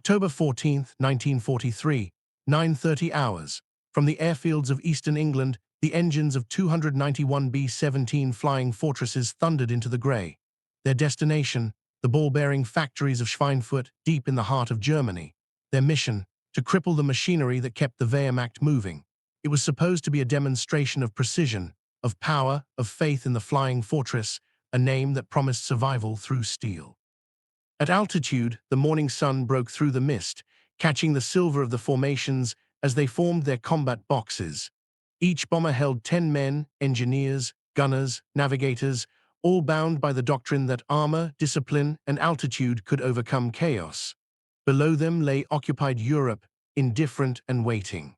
October 14, 1943, 9:30 hours. From the airfields of eastern England, the engines of 291 B-17 Flying Fortresses thundered into the grey. Their destination, the ball-bearing factories of Schweinfurt, deep in the heart of Germany. Their mission, to cripple the machinery that kept the Wehrmacht moving. It was supposed to be a demonstration of precision, of power, of faith in the Flying Fortress, a name that promised survival through steel. At altitude, the morning sun broke through the mist, catching the silver of the formations as they formed their combat boxes. Each bomber held 10 men, engineers, gunners, navigators, all bound by the doctrine that armor, discipline, and altitude could overcome chaos. Below them lay occupied Europe, indifferent and waiting.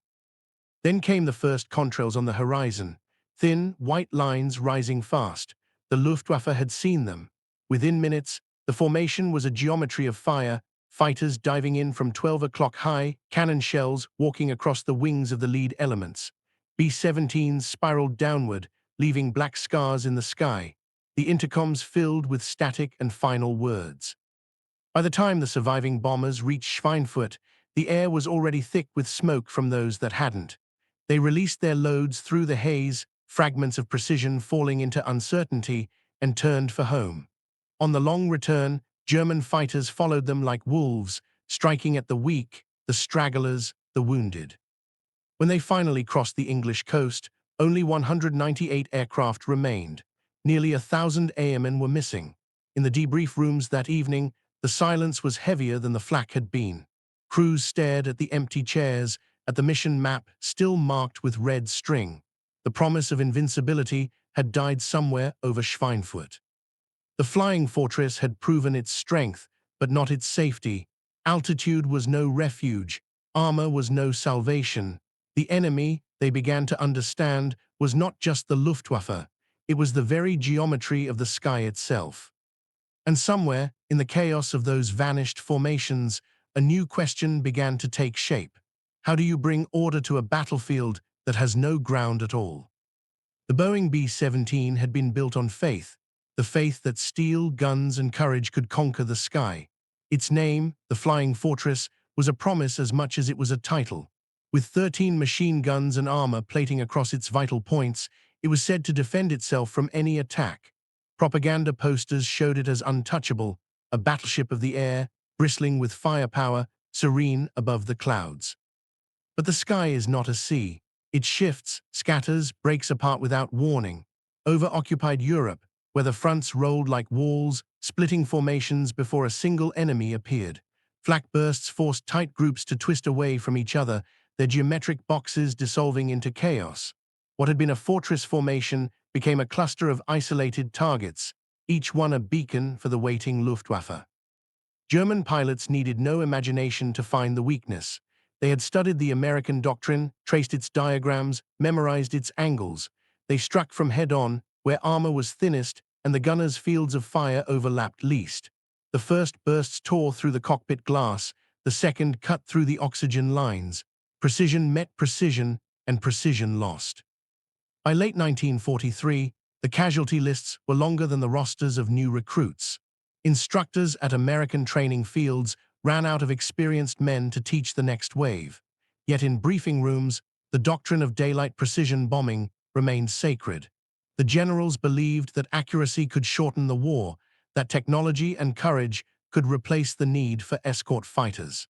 Then came the first contrails on the horizon, thin, white lines rising fast. The Luftwaffe had seen them. Within minutes, the formation was a geometry of fire, fighters diving in from 12 o'clock high, cannon shells walking across the wings of the lead elements. B-17s spiraled downward, leaving black scars in the sky, the intercoms filled with static and final words. By the time the surviving bombers reached Schweinfurt, the air was already thick with smoke from those that hadn't. They released their loads through the haze, fragments of precision falling into uncertainty, and turned for home. On the long return, German fighters followed them like wolves, striking at the weak, the stragglers, the wounded. When they finally crossed the English coast, only 198 aircraft remained. Nearly 1,000 airmen were missing. In the debrief rooms that evening, the silence was heavier than the flak had been. Crews stared at the empty chairs, at the mission map still marked with red string. The promise of invincibility had died somewhere over Schweinfurt. The Flying Fortress had proven its strength, but not its safety. Altitude was no refuge. Armor was no salvation. The enemy, they began to understand, was not just the Luftwaffe. It was the very geometry of the sky itself. And somewhere, in the chaos of those vanished formations, a new question began to take shape. How do you bring order to a battlefield that has no ground at all? The Boeing B-17 had been built on faith, the faith that steel, guns, and courage could conquer the sky. Its name, the Flying Fortress, was a promise as much as it was a title. With 13 machine guns and armor plating across its vital points, it was said to defend itself from any attack. Propaganda posters showed it as untouchable, a battleship of the air, bristling with firepower, serene above the clouds. But the sky is not a sea. It shifts, scatters, breaks apart without warning. Over occupied Europe, where the fronts rolled like walls, splitting formations before a single enemy appeared. Flak bursts forced tight groups to twist away from each other, their geometric boxes dissolving into chaos. What had been a fortress formation became a cluster of isolated targets, each one a beacon for the waiting Luftwaffe. German pilots needed no imagination to find the weakness. They had studied the American doctrine, traced its diagrams, memorized its angles. They struck from head-on, where armor was thinnest and the gunners' fields of fire overlapped least. The first bursts tore through the cockpit glass, the second cut through the oxygen lines. Precision met precision, and precision lost. By late 1943, the casualty lists were longer than the rosters of new recruits. Instructors at American training fields ran out of experienced men to teach the next wave. Yet in briefing rooms, the doctrine of daylight precision bombing remained sacred. The generals believed that accuracy could shorten the war, that technology and courage could replace the need for escort fighters.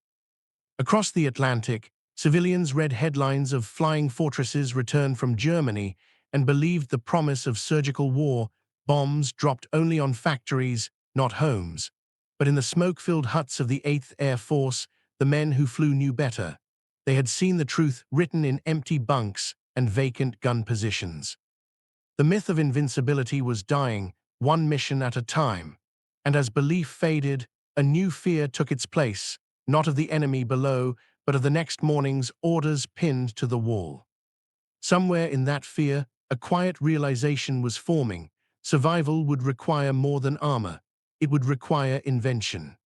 Across the Atlantic, civilians read headlines of flying fortresses returned from Germany and believed the promise of surgical war, bombs dropped only on factories, not homes. But in the smoke-filled huts of the 8th Air Force, the men who flew knew better. They had seen the truth written in empty bunks and vacant gun positions. The myth of invincibility was dying, one mission at a time. And as belief faded, a new fear took its place, not of the enemy below, but of the next morning's orders pinned to the wall. Somewhere in that fear, a quiet realization was forming. Survival would require more than armor. It would require invention.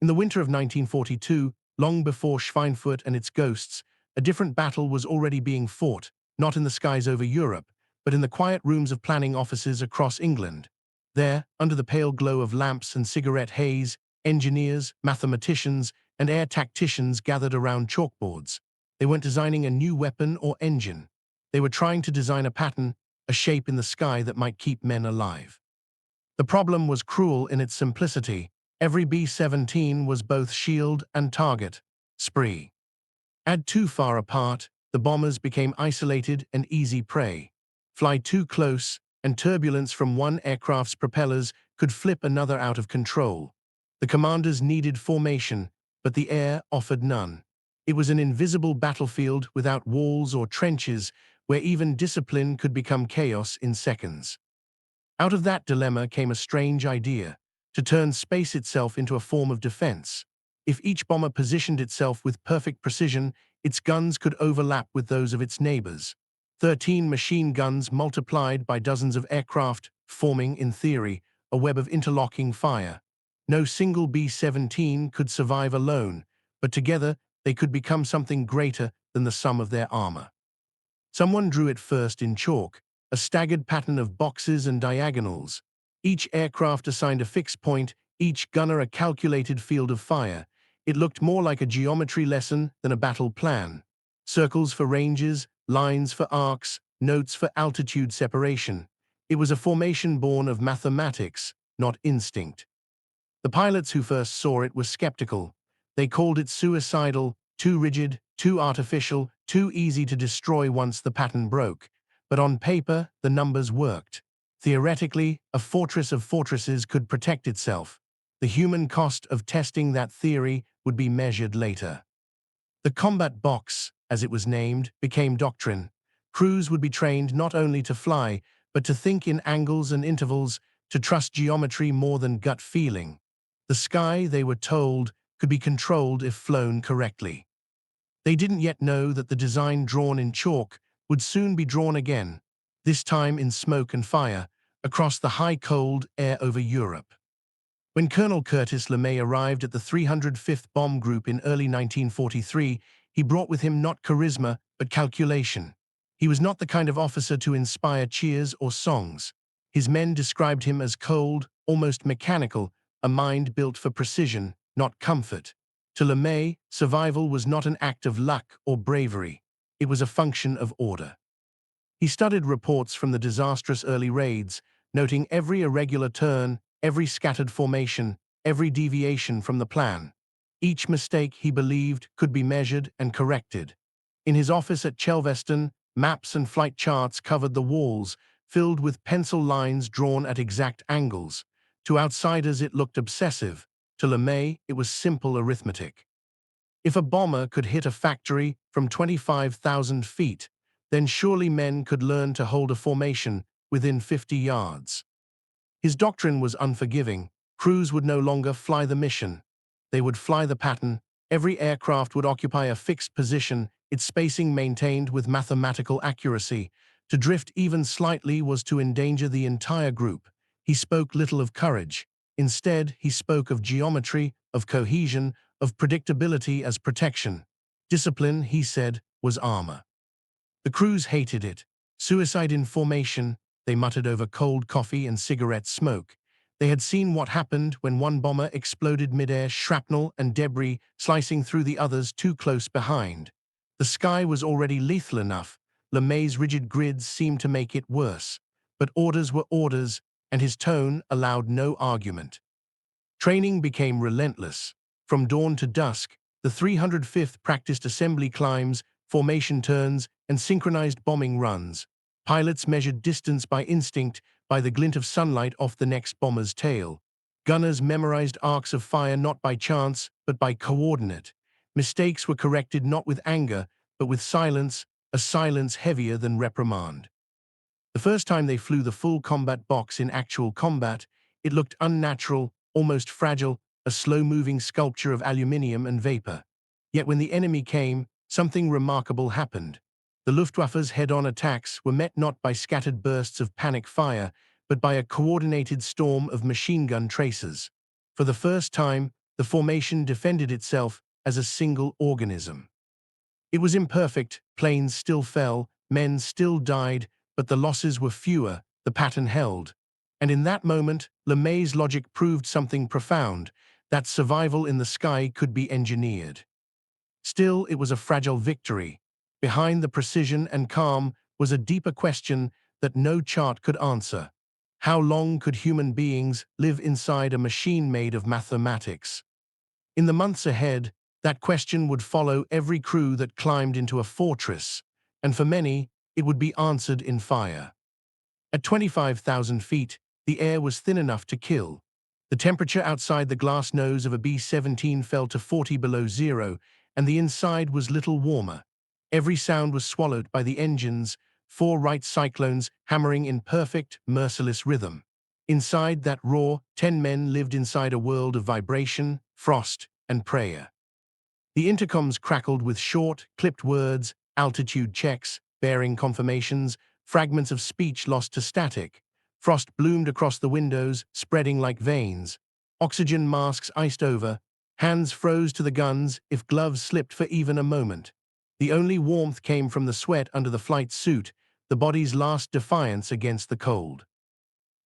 In the winter of 1942, long before Schweinfurt and its ghosts, a different battle was already being fought, not in the skies over Europe, but in the quiet rooms of planning offices across England. There, under the pale glow of lamps and cigarette haze, engineers, mathematicians, and air tacticians gathered around chalkboards. They weren't designing a new weapon or engine. They were trying to design a pattern, a shape in the sky that might keep men alive. The problem was cruel in its simplicity. Every B-17 was both shield and target. Spree. Add too far apart, the bombers became isolated and easy prey. Fly too close, and turbulence from one aircraft's propellers could flip another out of control. The commanders needed formation, but the air offered none. It was an invisible battlefield without walls or trenches, where even discipline could become chaos in seconds. Out of that dilemma came a strange idea: to turn space itself into a form of defense. If each bomber positioned itself with perfect precision, its guns could overlap with those of its neighbors. 13 machine guns multiplied by dozens of aircraft, forming, in theory, a web of interlocking fire. No single B-17 could survive alone, but together they could become something greater than the sum of their armor. Someone drew it first in chalk, a staggered pattern of boxes and diagonals. Each aircraft assigned a fixed point, each gunner a calculated field of fire. It looked more like a geometry lesson than a battle plan. Circles for ranges, lines for arcs, notes for altitude separation. It was a formation born of mathematics, not instinct. The pilots who first saw it were skeptical. They called it suicidal, too rigid, too artificial, too easy to destroy once the pattern broke. But on paper, the numbers worked. Theoretically, a fortress of fortresses could protect itself. The human cost of testing that theory would be measured later. The combat box, as it was named, became doctrine. Crews would be trained not only to fly, but to think in angles and intervals, to trust geometry more than gut feeling. The sky, they were told, could be controlled if flown correctly. They didn't yet know that the design drawn in chalk would soon be drawn again, this time in smoke and fire, across the high cold air over Europe. When Colonel Curtis LeMay arrived at the 305th Bomb Group in early 1943, he brought with him not charisma, but calculation. He was not the kind of officer to inspire cheers or songs. His men described him as cold, almost mechanical, a mind built for precision, not comfort. To LeMay, survival was not an act of luck or bravery. It was a function of order. He studied reports from the disastrous early raids, noting every irregular turn, every scattered formation, every deviation from the plan. Each mistake, he believed, could be measured and corrected. In his office at Chelveston, maps and flight charts covered the walls, filled with pencil lines drawn at exact angles. To outsiders, it looked obsessive. To LeMay, it was simple arithmetic. If a bomber could hit a factory from 25,000 feet, then surely men could learn to hold a formation within 50 yards. His doctrine was unforgiving. Crews would no longer fly the mission. They would fly the pattern. Every aircraft would occupy a fixed position, its spacing maintained with mathematical accuracy. To drift even slightly was to endanger the entire group. He spoke little of courage. Instead, he spoke of geometry, of cohesion, of predictability as protection. Discipline, he said, was armor. The crews hated it. Suicide in formation, they muttered over cold coffee and cigarette smoke. They had seen what happened when one bomber exploded midair, shrapnel and debris slicing through the others too close behind. The sky was already lethal enough. LeMay's rigid grids seemed to make it worse. But orders were orders, and his tone allowed no argument. Training became relentless. From dawn to dusk, the 305th practiced assembly climbs, formation turns, and synchronized bombing runs. Pilots measured distance by instinct, by the glint of sunlight off the next bomber's tail. Gunners memorized arcs of fire not by chance, but by coordinate. Mistakes were corrected not with anger, but with silence, a silence heavier than reprimand. The first time they flew the full combat box in actual combat, it looked unnatural, almost fragile, a slow-moving sculpture of aluminium and vapor. Yet when the enemy came, something remarkable happened. The Luftwaffe's head-on attacks were met not by scattered bursts of panic fire, but by a coordinated storm of machine gun tracers. For the first time, the formation defended itself as a single organism. It was imperfect, planes still fell, men still died, but the losses were fewer, the pattern held. And in that moment, LeMay's logic proved something profound. that survival in the sky could be engineered. Still, it was a fragile victory. Behind the precision and calm was a deeper question that no chart could answer. How long could human beings live inside a machine made of mathematics? In the months ahead, that question would follow every crew that climbed into a fortress, and for many, it would be answered in fire. At 25,000 feet, the air was thin enough to kill. The temperature outside the glass nose of a B-17 fell to 40 below zero, and the inside was little warmer. Every sound was swallowed by the engines, four Wright cyclones hammering in perfect, merciless rhythm. Inside that roar, 10 men lived inside a world of vibration, frost, and prayer. The intercoms crackled with short, clipped words, altitude checks, bearing confirmations, fragments of speech lost to static. Frost bloomed across the windows, spreading like veins. Oxygen masks iced over. Hands froze to the guns if gloves slipped for even a moment. The only warmth came from the sweat under the flight suit, the body's last defiance against the cold.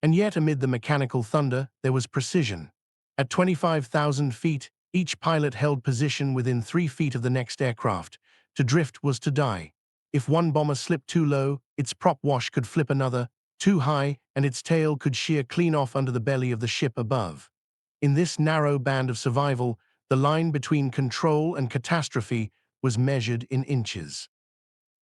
And yet, amid the mechanical thunder, there was precision. At 25,000 feet, each pilot held position within 3 feet of the next aircraft. To drift was to die. If one bomber slipped too low, its prop wash could flip another, too high, and its tail could shear clean off under the belly of the ship above. In this narrow band of survival, the line between control and catastrophe was measured in inches.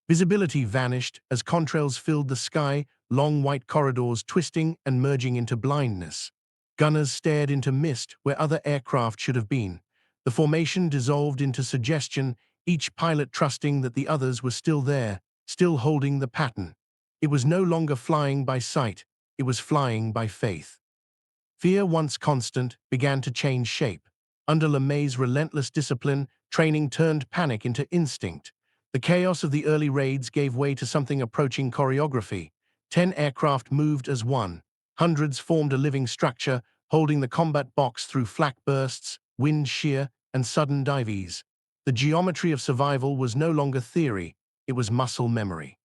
Visibility vanished as contrails filled the sky, long white corridors twisting and merging into blindness. Gunners stared into mist where other aircraft should have been. The formation dissolved into suggestion, each pilot trusting that the others were still there, still holding the pattern. It was no longer flying by sight, it was flying by faith. Fear, once constant, began to change shape. Under LeMay's relentless discipline, training turned panic into instinct. The chaos of the early raids gave way to something approaching choreography. 10 aircraft moved as one. Hundreds formed a living structure, holding the combat box through flak bursts, wind shear, and sudden dives. The geometry of survival was no longer theory, it was muscle memory.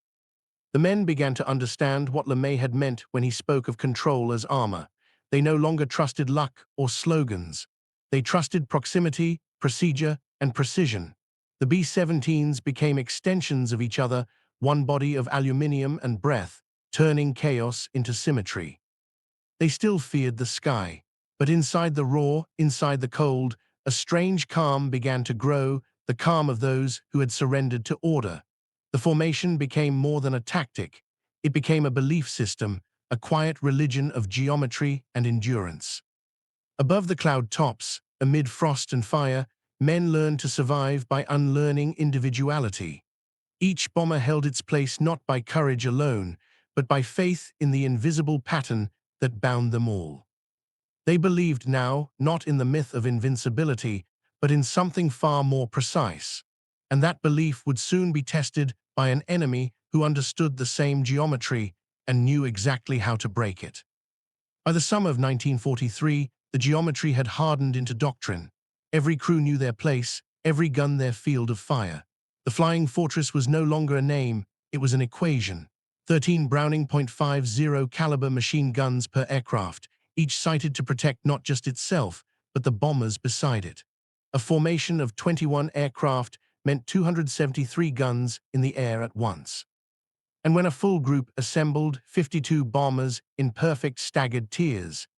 The men began to understand what LeMay had meant when he spoke of control as armor. They no longer trusted luck or slogans. They trusted proximity, procedure, and precision. The B-17s became extensions of each other, one body of aluminium and breath, turning chaos into symmetry. They still feared the sky, but inside the roar, inside the cold, a strange calm began to grow, the calm of those who had surrendered to order. The formation became more than a tactic. It became a belief system, a quiet religion of geometry and endurance. Above the cloud tops, amid frost and fire, men learned to survive by unlearning individuality. Each bomber held its place not by courage alone, but by faith in the invisible pattern that bound them all. They believed now not in the myth of invincibility, but in something far more precise. And that belief would soon be tested by an enemy who understood the same geometry and knew exactly how to break it. By the summer of 1943, the geometry had hardened into doctrine. Every crew knew their place, every gun their field of fire. The Flying Fortress was no longer a name, it was an equation. 13 Browning .50 caliber machine guns per aircraft, each sighted to protect not just itself, but the bombers beside it. A formation of 21 aircraft meant 273 guns in the air at once. And when a full group assembled, 52 bombers in perfect staggered tiers,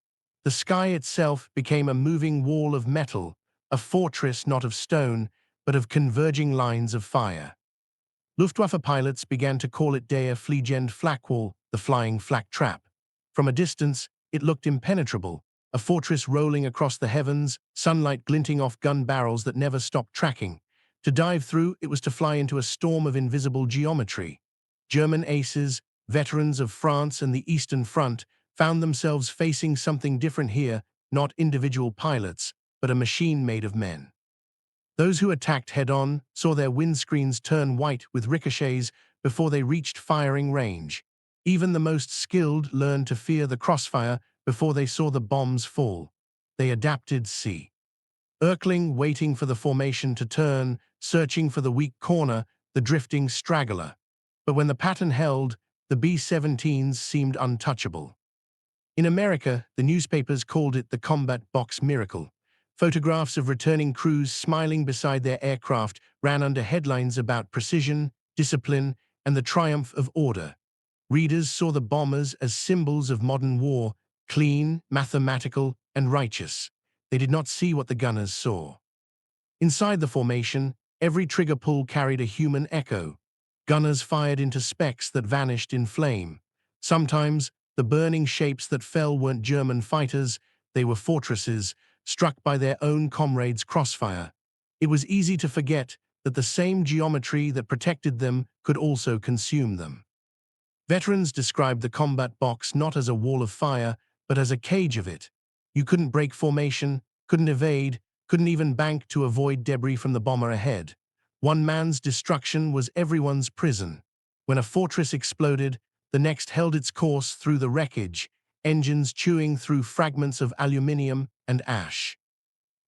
the sky itself became a moving wall of metal, a fortress not of stone, but of converging lines of fire. Luftwaffe pilots began to call it Der Fliegende Flak-Wall, the flying flak trap. From a distance, it looked impenetrable, a fortress rolling across the heavens, sunlight glinting off gun barrels that never stopped tracking. To dive through, it was to fly into a storm of invisible geometry. German aces, veterans of France and the Eastern Front, found themselves facing something different here, not individual pilots, but a machine made of men. Those who attacked head-on saw their windscreens turn white with ricochets before they reached firing range. Even the most skilled learned to fear the crossfire before they saw the bombs fall. They adapted. See Erkling waiting for the formation to turn, searching for the weak corner, the drifting straggler. But when the pattern held, the B-17s seemed untouchable. In America, the newspapers called it the combat box miracle. Photographs of returning crews smiling beside their aircraft ran under headlines about precision, discipline, and the triumph of order. Readers saw the bombers as symbols of modern war, clean, mathematical, and righteous. They did not see what the gunners saw. Inside the formation, every trigger pull carried a human echo. Gunners fired into specks that vanished in flame. Sometimes, the burning shapes that fell weren't German fighters, they were fortresses, struck by their own comrades' crossfire. It was easy to forget that the same geometry that protected them could also consume them. Veterans described the combat box not as a wall of fire, but as a cage of it. You couldn't break formation, couldn't evade, couldn't even bank to avoid debris from the bomber ahead. One man's destruction was everyone's prison. When a fortress exploded, the next held its course through the wreckage, engines chewing through fragments of aluminium and ash.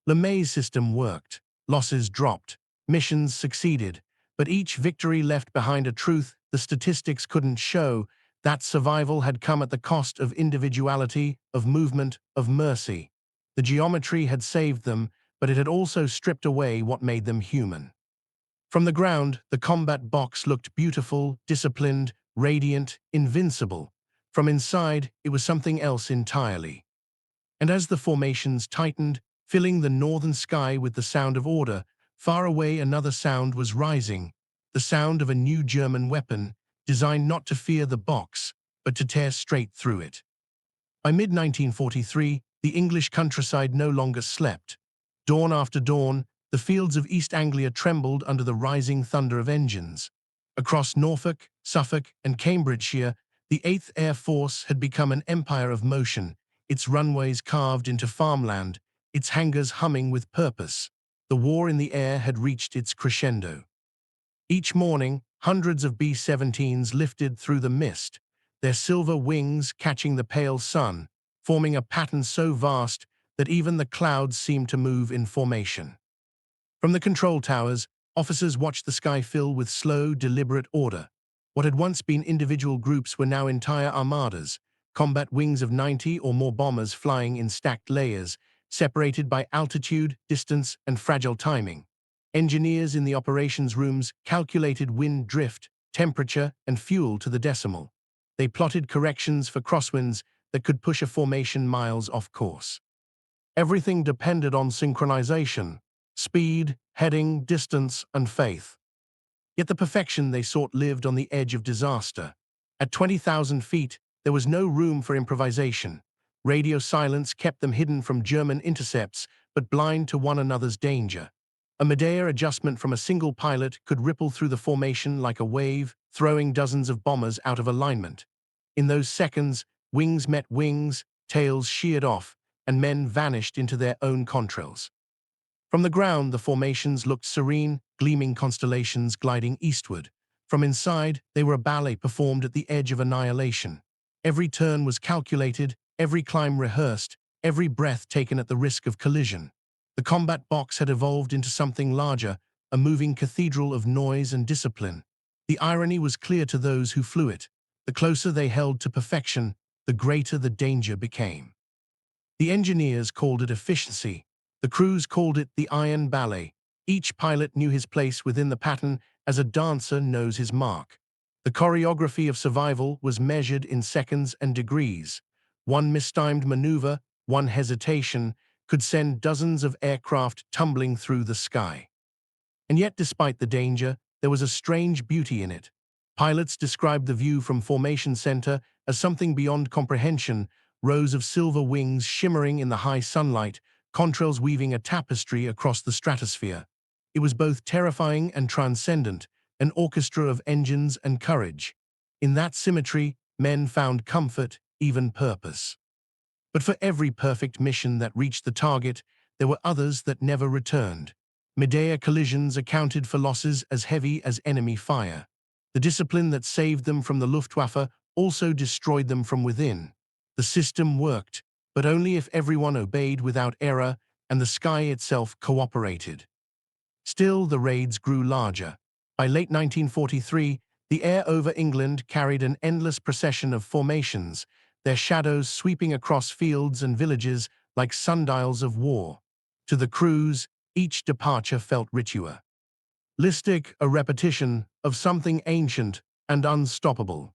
LeMay's system worked. Losses dropped. Missions succeeded. But each victory left behind a truth the statistics couldn't show, that survival had come at the cost of individuality, of movement, of mercy. The geometry had saved them, but it had also stripped away what made them human. From the ground, the combat box looked beautiful, disciplined, radiant, invincible. From inside, it was something else entirely. And as the formations tightened, filling the northern sky with the sound of order, far away another sound was rising, the sound of a new German weapon, designed not to fear the box, but to tear straight through it. By mid-1943, the English countryside no longer slept. Dawn after dawn, the fields of East Anglia trembled under the rising thunder of engines. Across Norfolk, Suffolk, and Cambridgeshire, the 8th Air Force had become an empire of motion, its runways carved into farmland, its hangars humming with purpose. The war in the air had reached its crescendo. Each morning, hundreds of B-17s lifted through the mist, their silver wings catching the pale sun, forming a pattern so vast that even the clouds seemed to move in formation. From the control towers, officers watched the sky fill with slow, deliberate order. What had once been individual groups were now entire armadas, combat wings of 90 or more bombers flying in stacked layers, separated by altitude, distance, and fragile timing. Engineers in the operations rooms calculated wind drift, temperature, and fuel to the decimal. They plotted corrections for crosswinds that could push a formation miles off course. Everything depended on synchronization, speed, heading, distance, and faith. Yet the perfection they sought lived on the edge of disaster. At 20,000 feet, there was no room for improvisation. Radio silence kept them hidden from German intercepts, but blind to one another's danger. A Medea adjustment from a single pilot could ripple through the formation like a wave, throwing dozens of bombers out of alignment. In those seconds, wings met wings, tails sheared off, and men vanished into their own contrails. From the ground, the formations looked serene, gleaming constellations gliding eastward. From inside, they were a ballet performed at the edge of annihilation. Every turn was calculated, every climb rehearsed, every breath taken at the risk of collision. The combat box had evolved into something larger, a moving cathedral of noise and discipline. The irony was clear to those who flew it. The closer they held to perfection, the greater the danger became. The engineers called it efficiency. The crews called it the Iron Ballet. Each pilot knew his place within the pattern as a dancer knows his mark. The choreography of survival was measured in seconds and degrees. One mistimed maneuver, one hesitation, could send dozens of aircraft tumbling through the sky. And yet, despite the danger, there was a strange beauty in it. Pilots described the view from Formation Center as something beyond comprehension, rows of silver wings shimmering in the high sunlight, contrails weaving a tapestry across the stratosphere. It was both terrifying and transcendent, an orchestra of engines and courage. In that symmetry, men found comfort, even purpose. But for every perfect mission that reached the target, there were others that never returned. Medea collisions accounted for losses as heavy as enemy fire. The discipline that saved them from the Luftwaffe also destroyed them from within. The system worked, but only if everyone obeyed without error and the sky itself cooperated. Still, the raids grew larger. By late 1943, the air over England carried an endless procession of formations, their shadows sweeping across fields and villages like sundials of war. To the crews, each departure felt ritualistic, a repetition of something ancient and unstoppable.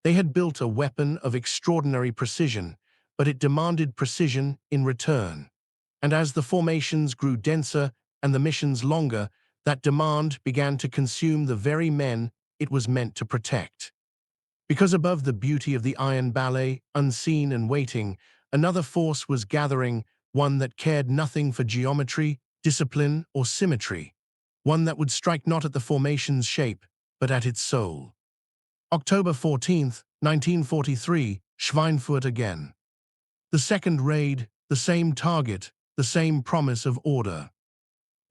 They had built a weapon of extraordinary precision, but it demanded precision in return. And as the formations grew denser and the missions longer, that demand began to consume the very men it was meant to protect. Because above the beauty of the Iron Ballet, unseen and waiting, another force was gathering, one that cared nothing for geometry, discipline, or symmetry, one that would strike not at the formation's shape, but at its soul. October 14th, 1943, Schweinfurt again. The second raid, the same target, the same promise of order.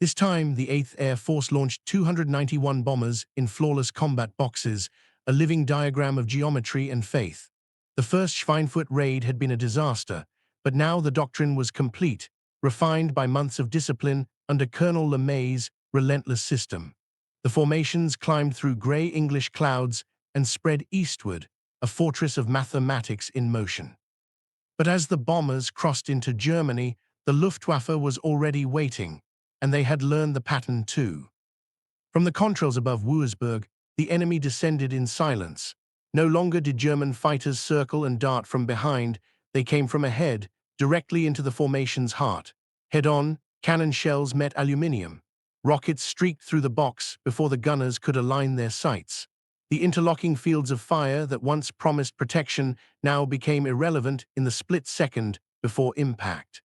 This time, the 8th Air Force launched 291 bombers in flawless combat boxes, a living diagram of geometry and faith. The first Schweinfurt raid had been a disaster, but now the doctrine was complete, refined by months of discipline under Colonel LeMay's relentless system. The formations climbed through grey English clouds and spread eastward, a fortress of mathematics in motion. But as the bombers crossed into Germany, the Luftwaffe was already waiting, and they had learned the pattern too. From the contrails above Wurzburg, the enemy descended in silence. No longer did German fighters circle and dart from behind, they came from ahead, directly into the formation's heart. Head-on, cannon shells met aluminium. Rockets streaked through the box before the gunners could align their sights. The interlocking fields of fire that once promised protection now became irrelevant in the split second before impact.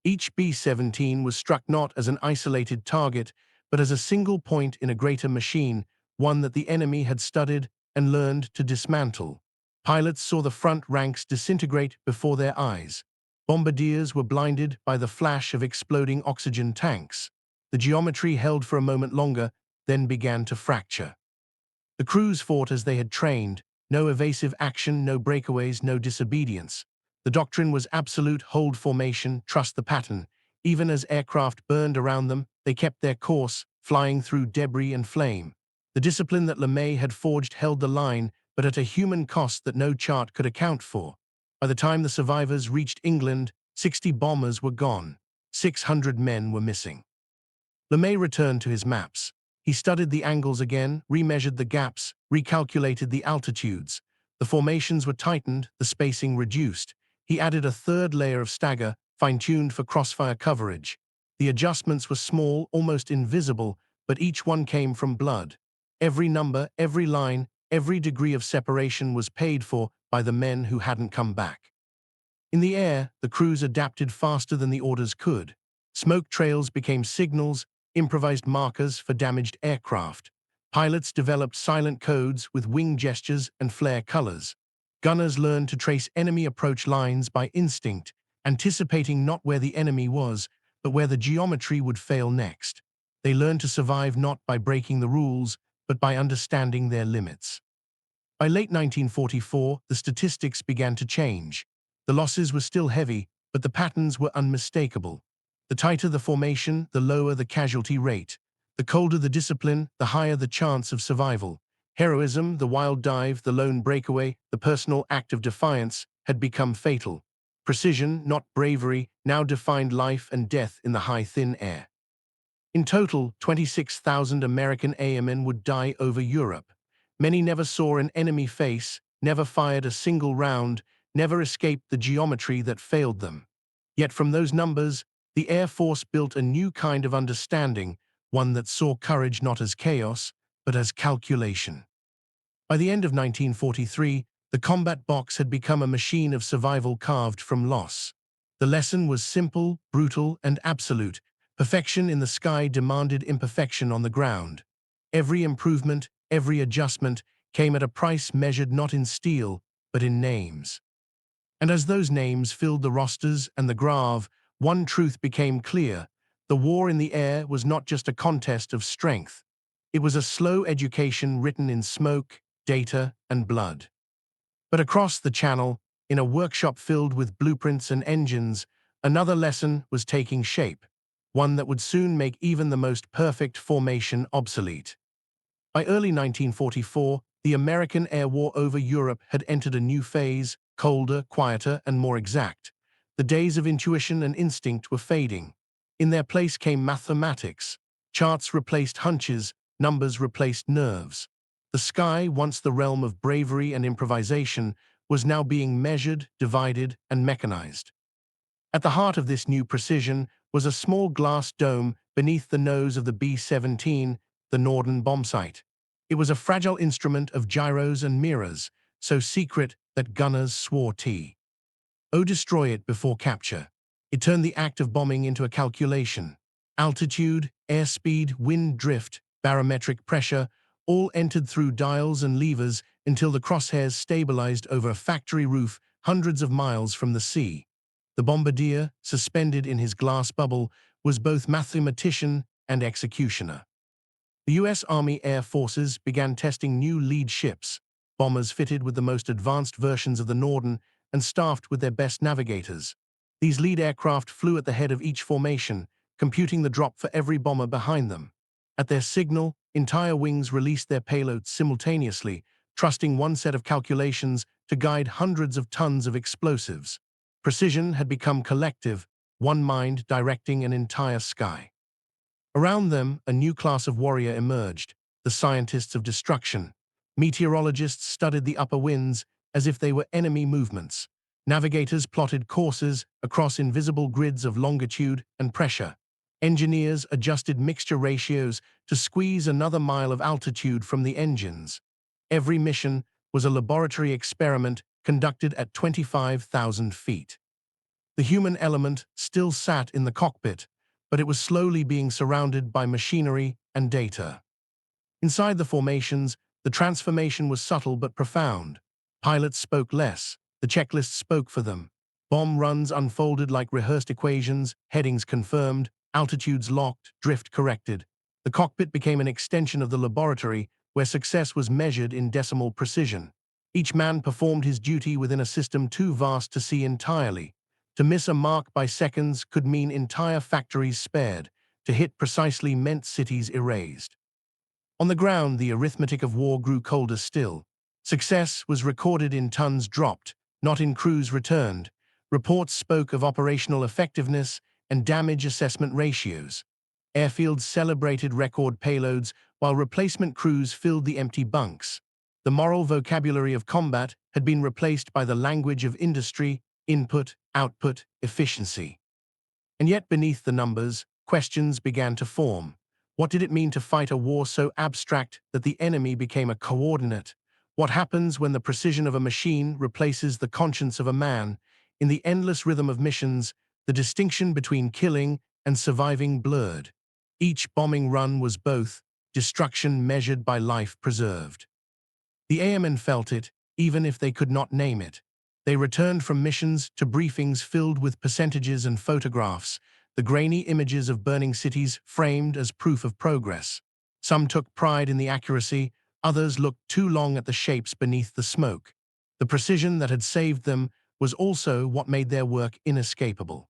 Each B-17 was struck not as an isolated target, but as a single point in a greater machine, one that the enemy had studied and learned to dismantle. Pilots saw the front ranks disintegrate before their eyes. Bombardiers were blinded by the flash of exploding oxygen tanks. The geometry held for a moment longer, then began to fracture. The crews fought as they had trained, no evasive action, no breakaways, no disobedience. The doctrine was absolute: hold formation, trust the pattern. Even as aircraft burned around them, they kept their course, flying through debris and flame. The discipline that LeMay had forged held the line, but at a human cost that no chart could account for. By the time the survivors reached England, 60 bombers were gone. 600 men were missing. LeMay returned to his maps. He studied the angles again, remeasured the gaps, recalculated the altitudes. The formations were tightened, the spacing reduced. He added a third layer of stagger, fine-tuned for crossfire coverage. The adjustments were small, almost invisible, but each one came from blood. Every number, every line, every degree of separation was paid for by the men who hadn't come back. In the air, the crews adapted faster than the orders could. Smoke trails became signals, improvised markers for damaged aircraft. Pilots developed silent codes with wing gestures and flare colors. Gunners learned to trace enemy approach lines by instinct, anticipating not where the enemy was, but where the geometry would fail next. They learned to survive not by breaking the rules, but by understanding their limits. By late 1944, the statistics began to change. The losses were still heavy, but the patterns were unmistakable. The tighter the formation, the lower the casualty rate. The colder the discipline, the higher the chance of survival. Heroism, the wild dive, the lone breakaway, the personal act of defiance, had become fatal. Precision, not bravery, now defined life and death in the high thin air. In total, 26,000 American airmen would die over Europe. Many never saw an enemy face, never fired a single round, never escaped the geometry that failed them. Yet from those numbers, the Air Force built a new kind of understanding, one that saw courage not as chaos, but as calculation. By the end of 1943, the combat box had become a machine of survival carved from loss. The lesson was simple, brutal, and absolute. Perfection in the sky demanded imperfection on the ground. Every improvement, every adjustment came at a price measured not in steel, but in names. And as those names filled the rosters and the grave, one truth became clear: the war in the air was not just a contest of strength. It was a slow education written in smoke, data, and blood. But across the channel, in a workshop filled with blueprints and engines, another lesson was taking shape, one that would soon make even the most perfect formation obsolete. By early 1944, the American air war over Europe had entered a new phase, colder, quieter, and more exact. The days of intuition and instinct were fading. In their place came mathematics. Charts replaced hunches, numbers replaced nerves. The sky, once the realm of bravery and improvisation, was now being measured, divided, and mechanized. At the heart of this new precision was a small glass dome beneath the nose of the B-17, the Norden bombsight. It was a fragile instrument of gyros and mirrors, so secret that gunners swore destroy it before capture. It turned the act of bombing into a calculation. Altitude, airspeed, wind drift, barometric pressure, all entered through dials and levers until the crosshairs stabilized over a factory roof hundreds of miles from the sea. The bombardier, suspended in his glass bubble, was both mathematician and executioner. The U.S. Army Air Forces began testing new lead ships, bombers fitted with the most advanced versions of the Norden and staffed with their best navigators. These lead aircraft flew at the head of each formation, computing the drop for every bomber behind them. At their signal, entire wings released their payloads simultaneously, trusting one set of calculations to guide hundreds of tons of explosives. Precision had become collective, one mind directing an entire sky. Around them, a new class of warrior emerged, the scientists of destruction. Meteorologists studied the upper winds as if they were enemy movements. Navigators plotted courses across invisible grids of longitude and pressure. Engineers adjusted mixture ratios to squeeze another mile of altitude from the engines. Every mission was a laboratory experiment conducted at 25,000 feet. The human element still sat in the cockpit, but it was slowly being surrounded by machinery and data. Inside the formations, the transformation was subtle but profound. Pilots spoke less, the checklists spoke for them. Bomb runs unfolded like rehearsed equations, headings confirmed, altitudes locked, drift corrected. The cockpit became an extension of the laboratory where success was measured in decimal precision. Each man performed his duty within a system too vast to see entirely. To miss a mark by seconds could mean entire factories spared. To hit precisely meant cities erased. On the ground, the arithmetic of war grew colder still. Success was recorded in tons dropped, not in crews returned. Reports spoke of operational effectiveness and damage assessment ratios. Airfields celebrated record payloads while replacement crews filled the empty bunks. The moral vocabulary of combat had been replaced by the language of industry, input, output, efficiency. And yet beneath the numbers, questions began to form. What did it mean to fight a war so abstract that the enemy became a coordinate? What happens when the precision of a machine replaces the conscience of a man? In the endless rhythm of missions, the distinction between killing and surviving blurred. Each bombing run was both destruction measured by life preserved. The airmen felt it, even if they could not name it. They returned from missions to briefings filled with percentages and photographs, the grainy images of burning cities framed as proof of progress. Some took pride in the accuracy, others looked too long at the shapes beneath the smoke. The precision that had saved them was also what made their work inescapable.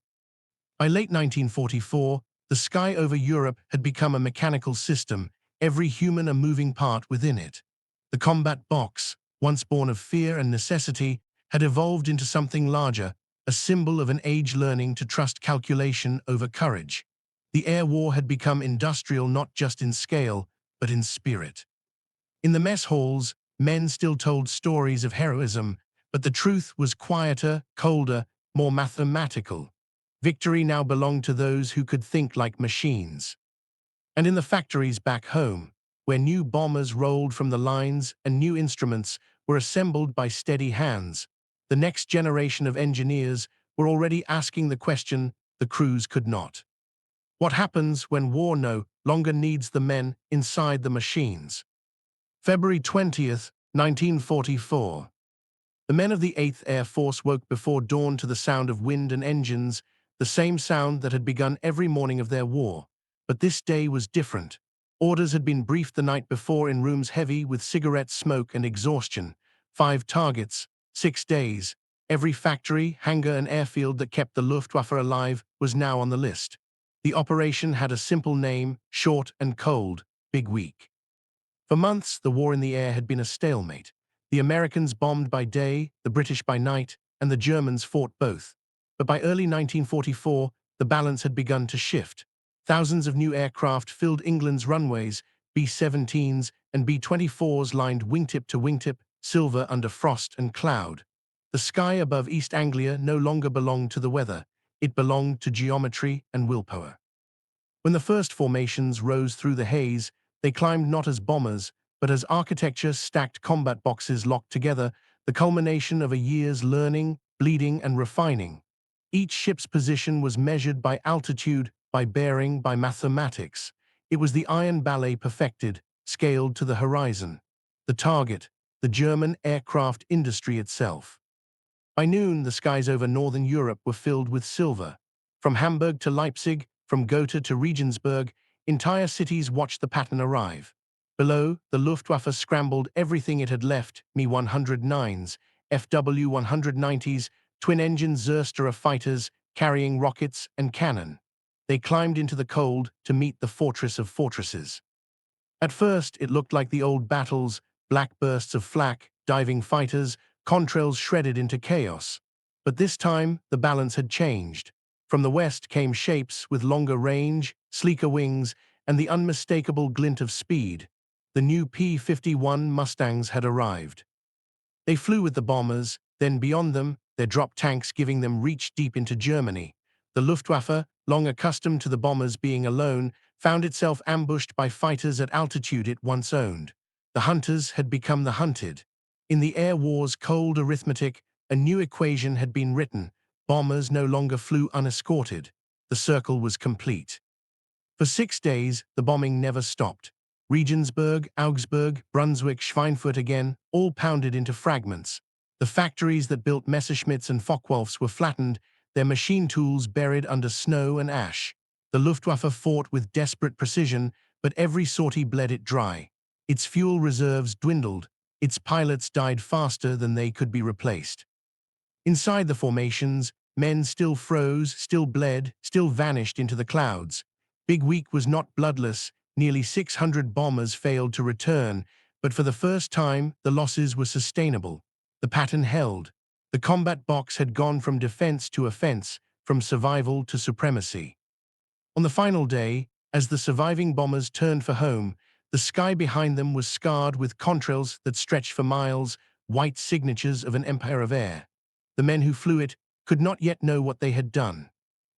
By late 1944, the sky over Europe had become a mechanical system, every human a moving part within it. The combat box, once born of fear and necessity, had evolved into something larger, a symbol of an age learning to trust calculation over courage. The air war had become industrial not just in scale, but in spirit. In the mess halls, men still told stories of heroism, but the truth was quieter, colder, more mathematical. Victory now belonged to those who could think like machines. And in the factories back home, where new bombers rolled from the lines and new instruments were assembled by steady hands, the next generation of engineers were already asking the question the crews could not. What happens when war no longer needs the men inside the machines? February 20th, 1944. The men of the 8th Air Force woke before dawn to the sound of wind and engines, the same sound that had begun every morning of their war. But this day was different. Orders had been briefed the night before in rooms heavy with cigarette smoke and exhaustion. 5 targets, 6 days. Every factory, hangar, and airfield that kept the Luftwaffe alive was now on the list. The operation had a simple name, short and cold: Big Week. For months, the war in the air had been a stalemate. The Americans bombed by day, the British by night, and the Germans fought both. But by early 1944, the balance had begun to shift. Thousands of new aircraft filled England's runways. B-17s and B-24s lined wingtip to wingtip, silver under frost and cloud. The sky above East Anglia no longer belonged to the weather. It belonged to geometry and willpower. When the first formations rose through the haze, they climbed not as bombers, but as architecture stacked combat boxes locked together, the culmination of a year's learning, bleeding, and refining. Each ship's position was measured by altitude, by bearing, by mathematics. It was the iron ballet perfected, scaled to the horizon. The target, the German aircraft industry itself. By noon, the skies over northern Europe were filled with silver. From Hamburg to Leipzig, from Gotha to Regensburg, entire cities watched the pattern arrive. Below, the Luftwaffe scrambled everything it had left: Me-109s, FW-190s, twin-engine Zersterer fighters carrying rockets and cannon. They climbed into the cold to meet the fortress of fortresses. At first, it looked like the old battles, black bursts of flak, diving fighters, contrails shredded into chaos. But this time, the balance had changed. From the west came shapes with longer range, sleeker wings, and the unmistakable glint of speed. The new P-51 Mustangs had arrived. They flew with the bombers, then beyond them, their drop tanks giving them reach deep into Germany. The Luftwaffe, long accustomed to the bombers being alone, found itself ambushed by fighters at altitude it once owned. The hunters had become the hunted. In the air war's cold arithmetic, a new equation had been written. Bombers no longer flew unescorted. The circle was complete. For 6 days, the bombing never stopped. Regensburg, Augsburg, Brunswick, Schweinfurt again, all pounded into fragments. The factories that built Messerschmitts and Focke-Wulfs were flattened, their machine tools buried under snow and ash. The Luftwaffe fought with desperate precision, but every sortie bled it dry. Its fuel reserves dwindled. Its pilots died faster than they could be replaced. Inside the formations, men still froze, still bled, still vanished into the clouds. Big Week was not bloodless. Nearly 600 bombers failed to return, but for the first time, the losses were sustainable. The pattern held. The combat box had gone from defense to offense, from survival to supremacy. On the final day, as the surviving bombers turned for home, the sky behind them was scarred with contrails that stretched for miles, white signatures of an empire of air. The men who flew it could not yet know what they had done,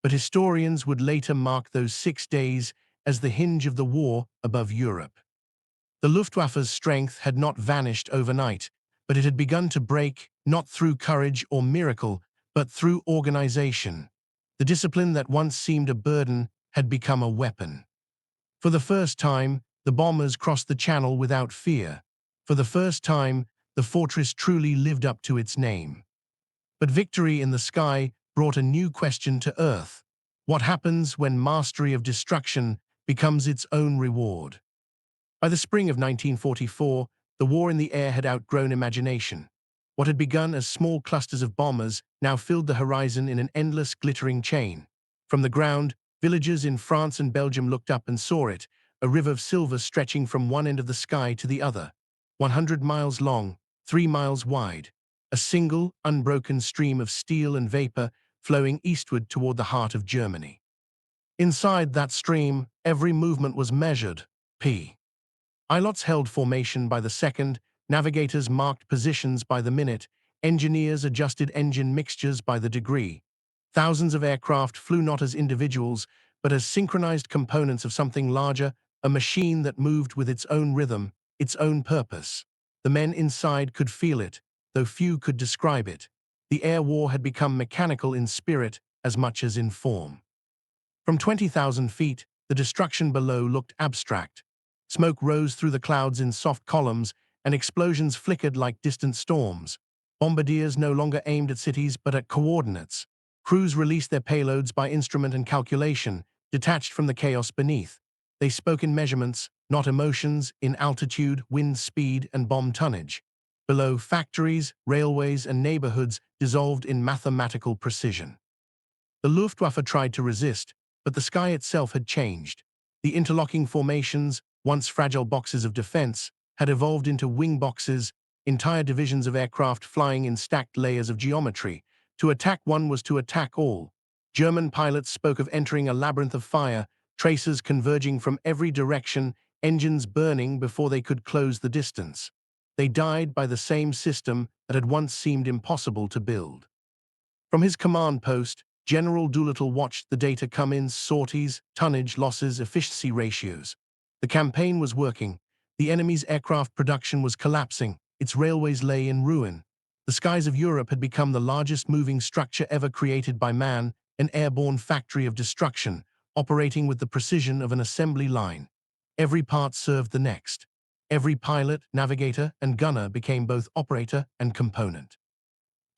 but historians would later mark those 6 days as the hinge of the war above Europe. The Luftwaffe's strength had not vanished overnight, but it had begun to break, not through courage or miracle, but through organization. The discipline that once seemed a burden had become a weapon. For the first time, the bombers crossed the Channel without fear. For the first time, the fortress truly lived up to its name. But victory in the sky brought a new question to Earth. What happens when mastery of destruction becomes its own reward? By the spring of 1944, the war in the air had outgrown imagination. What had begun as small clusters of bombers now filled the horizon in an endless glittering chain. From the ground, villagers in France and Belgium looked up and saw it, a river of silver stretching from one end of the sky to the other. 100 miles long, 3 miles wide. A single, unbroken stream of steel and vapor flowing eastward toward the heart of Germany. Inside that stream, every movement was measured. Pilots held formation by the second, navigators marked positions by the minute, engineers adjusted engine mixtures by the degree. Thousands of aircraft flew not as individuals, but as synchronized components of something larger, a machine that moved with its own rhythm, its own purpose. The men inside could feel it, though few could describe it. The air war had become mechanical in spirit as much as in form. From 20,000 feet, the destruction below looked abstract. Smoke rose through the clouds in soft columns, and explosions flickered like distant storms. Bombardiers no longer aimed at cities but at coordinates. Crews released their payloads by instrument and calculation, detached from the chaos beneath. They spoke in measurements, not emotions, in altitude, wind speed, and bomb tonnage. Below, factories, railways, and neighborhoods dissolved in mathematical precision. The Luftwaffe tried to resist, but the sky itself had changed. The interlocking formations, once fragile boxes of defense, had evolved into wing boxes, entire divisions of aircraft flying in stacked layers of geometry. To attack one was to attack all. German pilots spoke of entering a labyrinth of fire, tracers converging from every direction, engines burning before they could close the distance. They died by the same system that had once seemed impossible to build. From his command post, General Doolittle watched the data come in: sorties, tonnage, losses, efficiency ratios. The campaign was working. The enemy's aircraft production was collapsing. Its railways lay in ruin. The skies of Europe had become the largest moving structure ever created by man, an airborne factory of destruction, operating with the precision of an assembly line. Every part served the next. Every pilot, navigator, and gunner became both operator and component.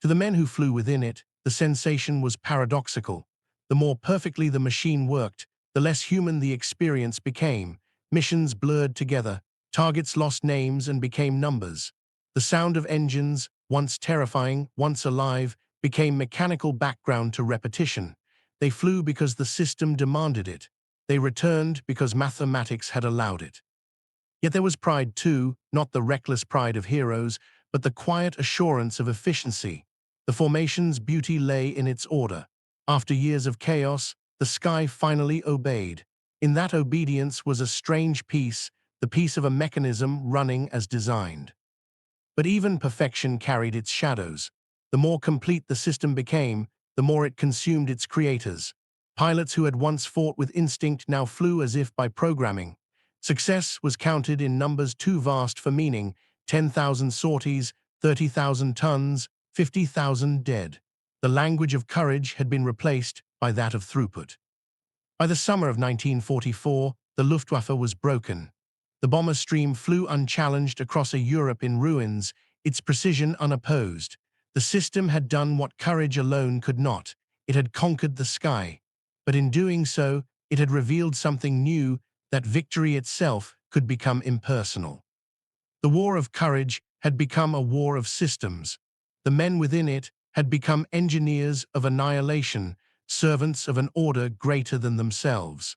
To the men who flew within it, the sensation was paradoxical. The more perfectly the machine worked, the less human the experience became. Missions blurred together, targets lost names and became numbers. The sound of engines, once terrifying, once alive, became mechanical background to repetition. They flew because the system demanded it. They returned because mathematics had allowed it. Yet there was pride too, not the reckless pride of heroes, but the quiet assurance of efficiency. The formation's beauty lay in its order. After years of chaos, the sky finally obeyed. In that obedience was a strange peace, the peace of a mechanism running as designed. But even perfection carried its shadows. The more complete the system became, the more it consumed its creators. Pilots who had once fought with instinct now flew as if by programming. Success was counted in numbers too vast for meaning: 10,000 sorties, 30,000 tons, 50,000 dead. The language of courage had been replaced by that of throughput. By the summer of 1944, the Luftwaffe was broken. The bomber stream flew unchallenged across a Europe in ruins, its precision unopposed. The system had done what courage alone could not. It had conquered the sky. But in doing so, it had revealed something new: that victory itself could become impersonal. The war of courage had become a war of systems. The men within it had become engineers of annihilation, servants of an order greater than themselves.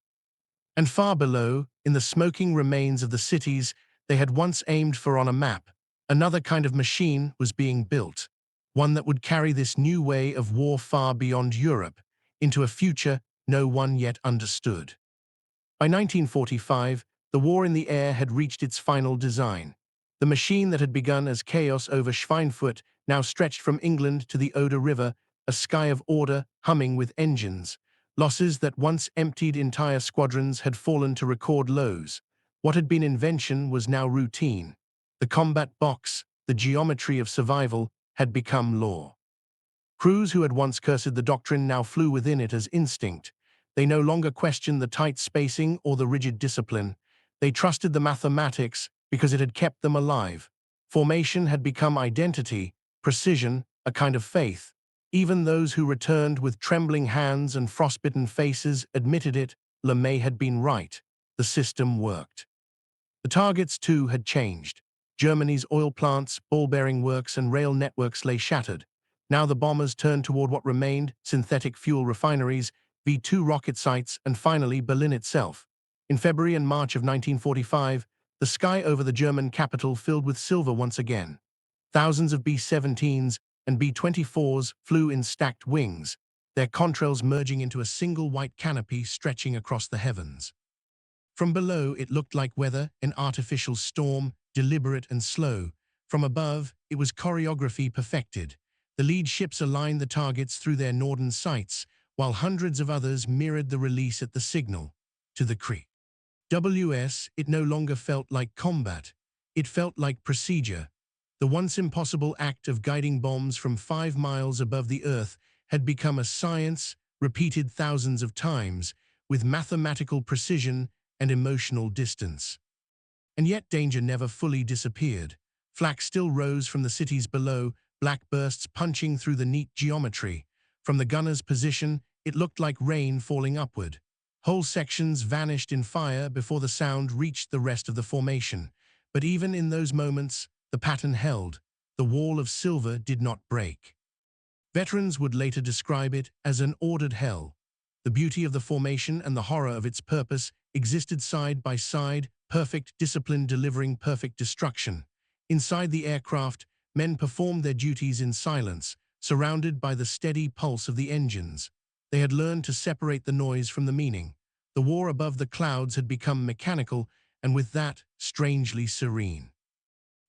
And far below, in the smoking remains of the cities they had once aimed for on a map, another kind of machine was being built, one that would carry this new way of war far beyond Europe, into a future no one yet understood. By 1945, the war in the air had reached its final design. The machine that had begun as chaos over Schweinfurt now stretched from England to the Oder River, a sky of order humming with engines. Losses that once emptied entire squadrons had fallen to record lows. What had been invention was now routine. The combat box, the geometry of survival, had become law. Crews who had once cursed the doctrine now flew within it as instinct. They no longer questioned the tight spacing or the rigid discipline. They trusted the mathematics because it had kept them alive. Formation had become identity, precision, a kind of faith. Even those who returned with trembling hands and frostbitten faces admitted it. LeMay had been right. The system worked. The targets, too, had changed. Germany's oil plants, ball-bearing works, and rail networks lay shattered. Now the bombers turned toward what remained: synthetic fuel refineries, V-2 rocket sites, and finally Berlin itself. In February and March of 1945, the sky over the German capital filled with silver once again. Thousands of B-17s and B-24s flew in stacked wings, their contrails merging into a single white canopy stretching across the heavens. From below, it looked like weather, an artificial storm, deliberate and slow. From above, it was choreography perfected. The lead ships aligned the targets through their northern sights, while hundreds of others mirrored the release at the signal. To the Kree WS, it no longer felt like combat. It felt like procedure. The once impossible act of guiding bombs from 5 miles above the Earth had become a science repeated thousands of times, with mathematical precision and emotional distance. And yet danger never fully disappeared. Flak still rose from the cities below, black bursts punching through the neat geometry. From the gunner's position, it looked like rain falling upward. Whole sections vanished in fire before the sound reached the rest of the formation. But even in those moments, the pattern held. The wall of silver did not break. Veterans would later describe it as an ordered hell. The beauty of the formation and the horror of its purpose existed side by side, perfect discipline delivering perfect destruction. Inside the aircraft, men performed their duties in silence, surrounded by the steady pulse of the engines. They had learned to separate the noise from the meaning. The war above the clouds had become mechanical, and with that, strangely serene.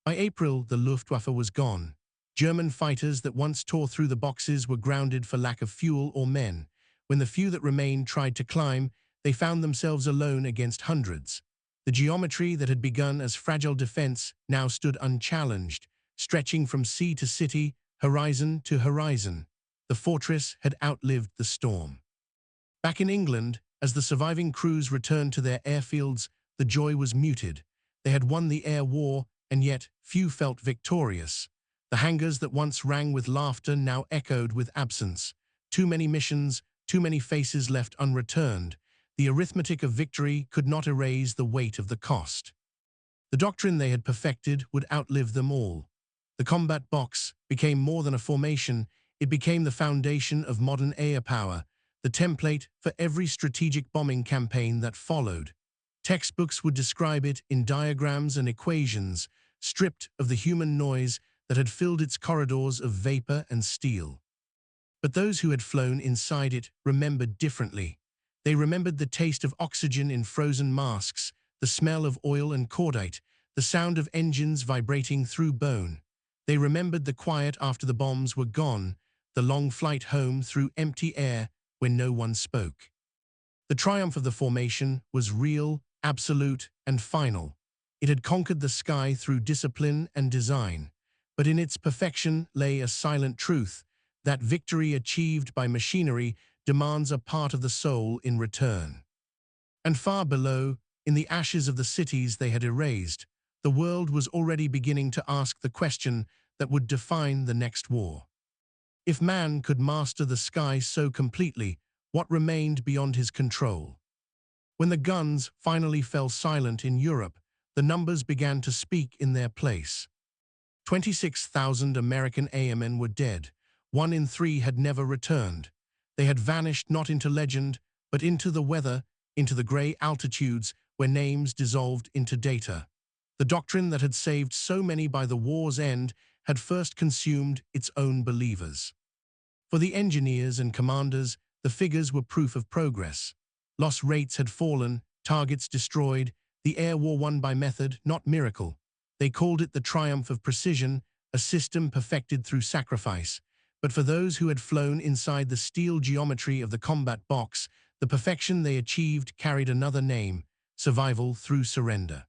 By April, the Luftwaffe was gone. German fighters that once tore through the boxes were grounded for lack of fuel or men. When the few that remained tried to climb, they found themselves alone against hundreds. The geometry that had begun as fragile defense now stood unchallenged, stretching from sea to city, horizon to horizon. The fortress had outlived the storm. Back in England, as the surviving crews returned to their airfields, the joy was muted. They had won the air war, and yet few felt victorious. The hangars that once rang with laughter now echoed with absence. Too many missions, too many faces left unreturned. The arithmetic of victory could not erase the weight of the cost. The doctrine they had perfected would outlive them all. The combat box became more than a formation, it became the foundation of modern air power, the template for every strategic bombing campaign that followed. Textbooks would describe it in diagrams and equations, stripped of the human noise that had filled its corridors of vapor and steel. But those who had flown inside it remembered differently. They remembered the taste of oxygen in frozen masks, the smell of oil and cordite, the sound of engines vibrating through bone. They remembered the quiet after the bombs were gone, the long flight home through empty air when no one spoke. The triumph of the formation was real, absolute, and final. It had conquered the sky through discipline and design, but in its perfection lay a silent truth: that victory achieved by machinery demands a part of the soul in return. And far below, in the ashes of the cities they had erased, the world was already beginning to ask the question that would define the next war. If man could master the sky so completely, what remained beyond his control? When the guns finally fell silent in Europe, the numbers began to speak in their place. 26,000 American airmen were dead. 1 in 3 had never returned. They had vanished not into legend, but into the weather, into the gray altitudes where names dissolved into data. The doctrine that had saved so many by the war's end had first consumed its own believers. For the engineers and commanders, the figures were proof of progress. Loss rates had fallen, targets destroyed, the air war won by method, not miracle. They called it the triumph of precision, a system perfected through sacrifice. But for those who had flown inside the steel geometry of the combat box, the perfection they achieved carried another name: survival through surrender.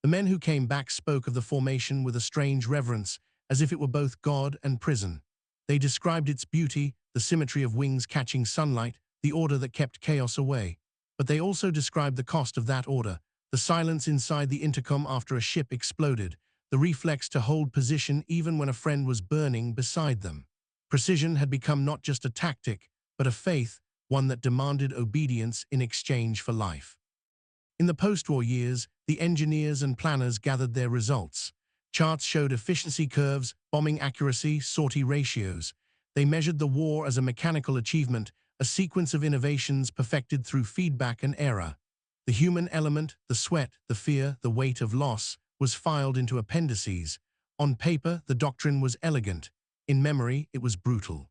The men who came back spoke of the formation with a strange reverence, as if it were both God and prison. They described its beauty, the symmetry of wings catching sunlight, the order that kept chaos away. But they also described the cost of that order: the silence inside the intercom after a ship exploded, the reflex to hold position even when a friend was burning beside them. Precision had become not just a tactic, but a faith, one that demanded obedience in exchange for life. In the post-war years, the engineers and planners gathered their results. Charts showed efficiency curves, bombing accuracy, sortie ratios. They measured the war as a mechanical achievement, a sequence of innovations perfected through feedback and error. The human element, the sweat, the fear, the weight of loss, was filed into appendices. On paper, the doctrine was elegant. In memory, it was brutal.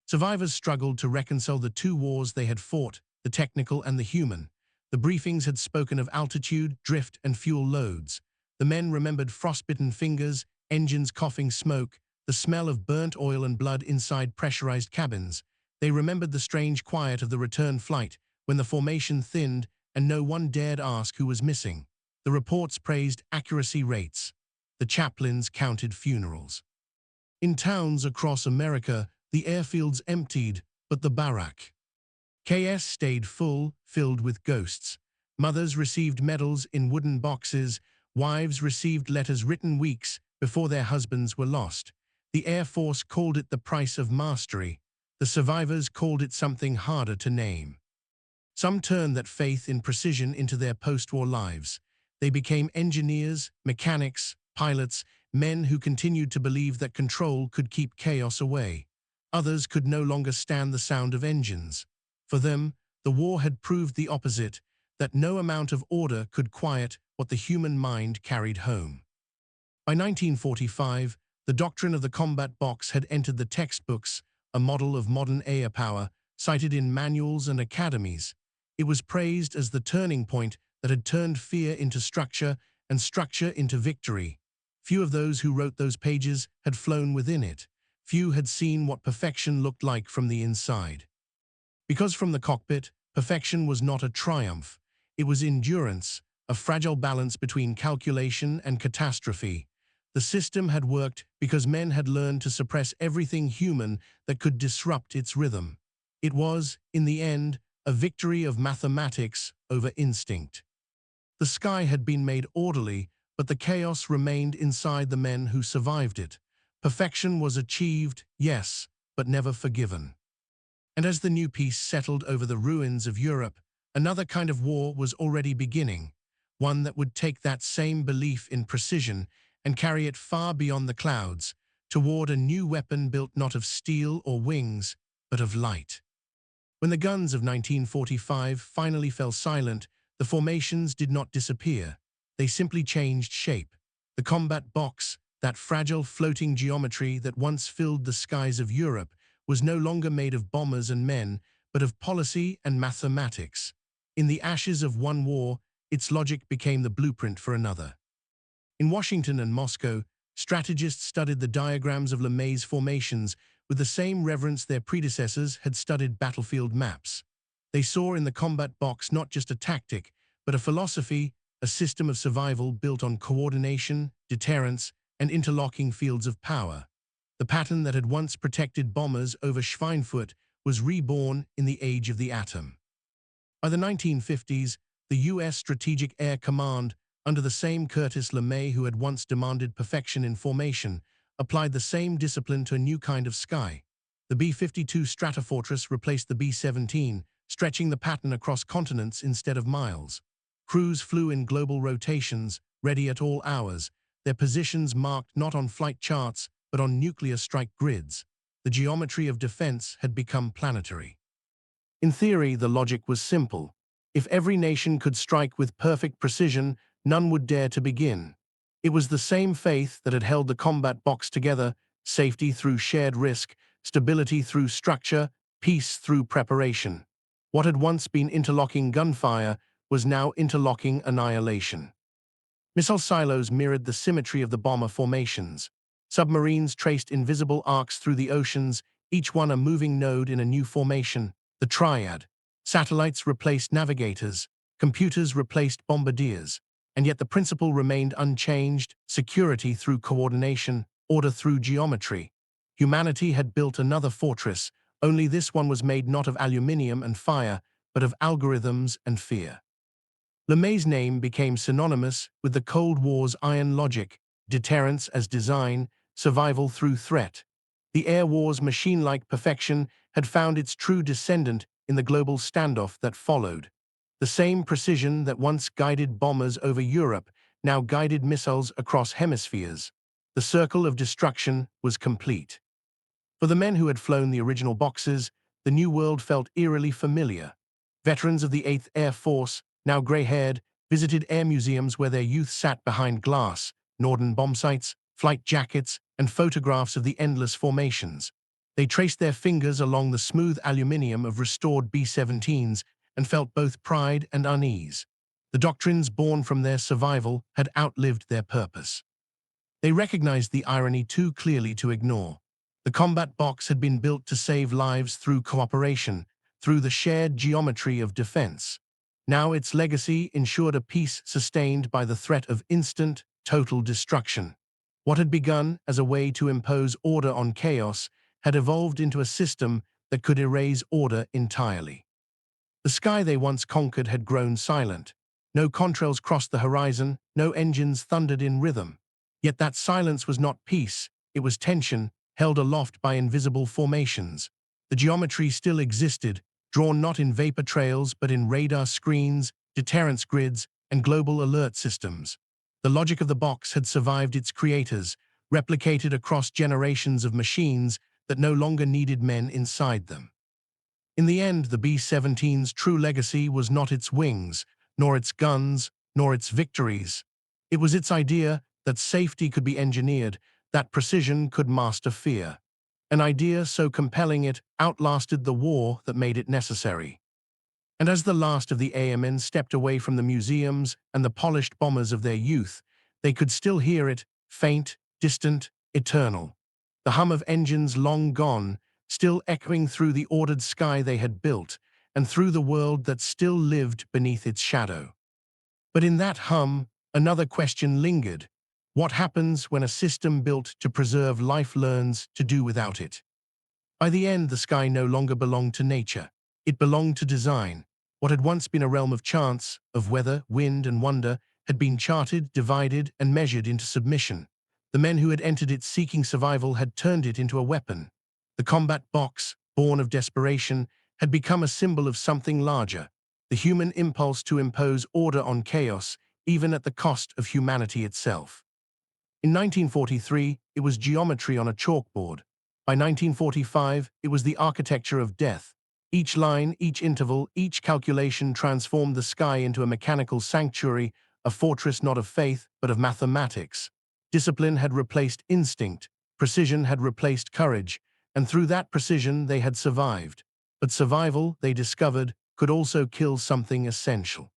Survivors struggled to reconcile the two wars they had fought, the technical and the human. The briefings had spoken of altitude, drift, and fuel loads. The men remembered frostbitten fingers, engines coughing smoke, the smell of burnt oil and blood inside pressurized cabins. They remembered the strange quiet of the return flight, when the formation thinned and no one dared ask who was missing. The reports praised accuracy rates. The chaplains counted funerals. In towns across America, the airfields emptied, but the barrack KS stayed full, filled with ghosts. Mothers received medals in wooden boxes. Wives received letters written weeks before their husbands were lost. The Air Force called it the price of mastery. The survivors called it something harder to name. Some turned that faith in precision into their post-war lives. They became engineers, mechanics, pilots, men who continued to believe that control could keep chaos away. Others could no longer stand the sound of engines. For them, the war had proved the opposite, that no amount of order could quiet what the human mind carried home. By 1945, the doctrine of the combat box had entered the textbooks, a model of modern air power, cited in manuals and academies. It was praised as the turning point that had turned fear into structure and structure into victory. Few of those who wrote those pages had flown within it. Few had seen what perfection looked like from the inside. Because from the cockpit, perfection was not a triumph. It was endurance, a fragile balance between calculation and catastrophe. The system had worked because men had learned to suppress everything human that could disrupt its rhythm. It was, in the end, a victory of mathematics over instinct. The sky had been made orderly, but the chaos remained inside the men who survived it. Perfection was achieved, yes, but never forgiven. And as the new peace settled over the ruins of Europe, another kind of war was already beginning, one that would take that same belief in precision and carry it far beyond the clouds, toward a new weapon built not of steel or wings, but of light. When the guns of 1945 finally fell silent, the formations did not disappear. They simply changed shape. The combat box, that fragile floating geometry that once filled the skies of Europe, was no longer made of bombers and men, but of policy and mathematics. In the ashes of one war, its logic became the blueprint for another. In Washington and Moscow, strategists studied the diagrams of LeMay's formations with the same reverence their predecessors had studied battlefield maps. They saw in the combat box not just a tactic, but a philosophy, a system of survival built on coordination, deterrence, and interlocking fields of power. The pattern that had once protected bombers over Schweinfurt was reborn in the age of the atom. By the 1950s, the U.S. Strategic Air Command, under the same Curtis LeMay who had once demanded perfection in formation, applied the same discipline to a new kind of sky. The B-52 Stratofortress replaced the B-17, stretching the pattern across continents instead of miles. Crews flew in global rotations, ready at all hours, their positions marked not on flight charts, but on nuclear strike grids. The geometry of defense had become planetary. In theory, the logic was simple. If every nation could strike with perfect precision, none would dare to begin. It was the same faith that had held the combat box together, safety through shared risk, stability through structure, peace through preparation. What had once been interlocking gunfire was now interlocking annihilation. Missile silos mirrored the symmetry of the bomber formations. Submarines traced invisible arcs through the oceans, each one a moving node in a new formation, the triad. Satellites replaced navigators, computers replaced bombardiers, and yet the principle remained unchanged: security through coordination, order through geometry. Humanity had built another fortress, only this one was made not of aluminium and fire, but of algorithms and fear. LeMay's name became synonymous with the Cold War's iron logic: deterrence as design, survival through threat. The Air War's machine-like perfection had found its true descendant in the global standoff that followed. The same precision that once guided bombers over Europe now guided missiles across hemispheres. The circle of destruction was complete. For the men who had flown the original boxes, the new world felt eerily familiar. Veterans of the 8th Air Force, now gray-haired, visited air museums where their youth sat behind glass, Norden bombsights, flight jackets, and photographs of the endless formations. They traced their fingers along the smooth aluminium of restored B-17s and felt both pride and unease. The doctrines born from their survival had outlived their purpose. They recognized the irony too clearly to ignore. The combat box had been built to save lives through cooperation, through the shared geometry of defense. Now its legacy ensured a peace sustained by the threat of instant, total destruction. What had begun as a way to impose order on chaos had evolved into a system that could erase order entirely. The sky they once conquered had grown silent. No contrails crossed the horizon, no engines thundered in rhythm. Yet that silence was not peace, it was tension, held aloft by invisible formations. The geometry still existed, drawn not in vapor trails but in radar screens, deterrence grids, and global alert systems. The logic of the box had survived its creators, replicated across generations of machines that no longer needed men inside them. In the end, the B-17's true legacy was not its wings, nor its guns, nor its victories. It was its idea that safety could be engineered, that precision could master fear. an idea so compelling it outlasted the war that made it necessary. And as the last of the airmen stepped away from the museums and the polished bombers of their youth, they could still hear it, faint, distant, eternal. The hum of engines long gone, still echoing through the ordered sky they had built, and through the world that still lived beneath its shadow. But in that hum, another question lingered. What happens when a system built to preserve life learns to do without it? By the end, the sky no longer belonged to nature. It belonged to design. What had once been a realm of chance, of weather, wind, and wonder, had been charted, divided, and measured into submission. The men who had entered it seeking survival had turned it into a weapon. The combat box, born of desperation, had become a symbol of something larger, the human impulse to impose order on chaos, even at the cost of humanity itself. In 1943, it was geometry on a chalkboard. By 1945, it was the architecture of death. Each line, each interval, each calculation transformed the sky into a mechanical sanctuary, a fortress not of faith, but of mathematics. Discipline had replaced instinct, precision had replaced courage, and through that precision they had survived. But survival, they discovered, could also kill something essential.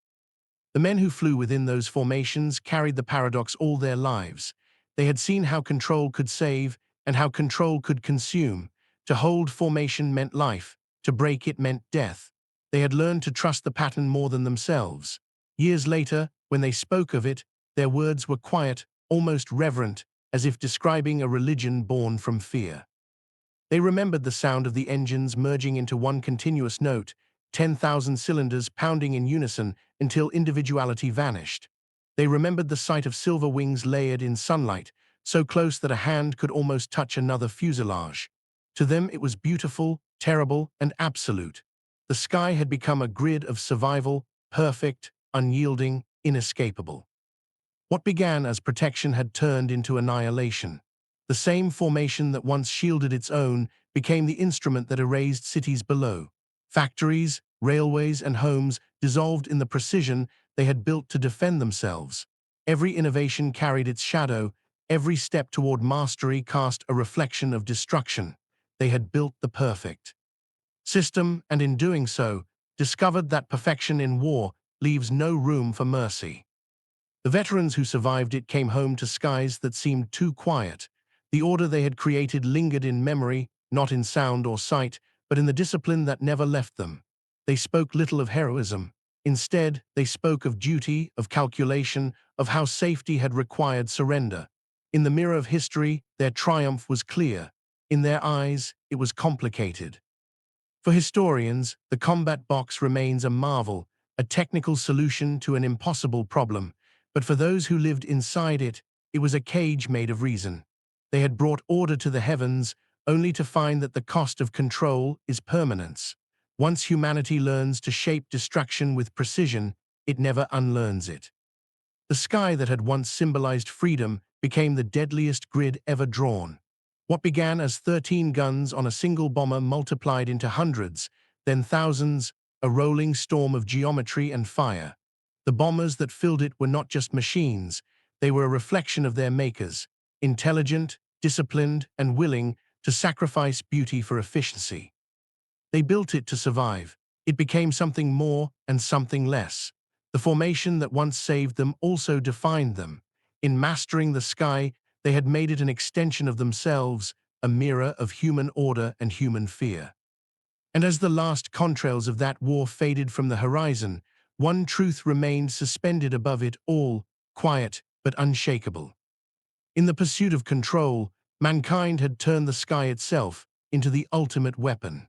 The men who flew within those formations carried the paradox all their lives. They had seen how control could save and how control could consume. To hold formation meant life, to break it meant death. They had learned to trust the pattern more than themselves. Years later, when they spoke of it, their words were quiet, almost reverent, as if describing a religion born from fear. They remembered the sound of the engines merging into one continuous note, 10,000 cylinders pounding in unison until individuality vanished. They remembered the sight of silver wings layered in sunlight, so close that a hand could almost touch another fuselage. To them it was beautiful, terrible, and absolute. The sky had become a grid of survival, perfect, unyielding, inescapable. What began as protection had turned into annihilation. The same formation that once shielded its own became the instrument that erased cities below. Factories, railways, and homes dissolved in the precision they had built to defend themselves. Every innovation carried its shadow, every step toward mastery cast a reflection of destruction. They had built the perfect system, and in doing so, discovered that perfection in war leaves no room for mercy. The veterans who survived it came home to skies that seemed too quiet. The order they had created lingered in memory, not in sound or sight, but in the discipline that never left them. They spoke little of heroism. Instead, they spoke of duty, of calculation, of how safety had required surrender. In the mirror of history, their triumph was clear. In their eyes, it was complicated. For historians, the combat box remains a marvel, a technical solution to an impossible problem. But for those who lived inside it, it was a cage made of reason. They had brought order to the heavens, only to find that the cost of control is permanence. Once humanity learns to shape destruction with precision, it never unlearns it. The sky that had once symbolized freedom became the deadliest grid ever drawn. What began as 13 guns on a single bomber multiplied into hundreds, then thousands, a rolling storm of geometry and fire. The bombers that filled it were not just machines, they were a reflection of their makers, intelligent, disciplined, and willing to sacrifice beauty for efficiency. They built it to survive. It became something more and something less. The formation that once saved them also defined them. In mastering the sky, they had made it an extension of themselves, a mirror of human order and human fear. And as the last contrails of that war faded from the horizon, one truth remained suspended above it all, quiet but unshakable. In the pursuit of control, mankind had turned the sky itself into the ultimate weapon.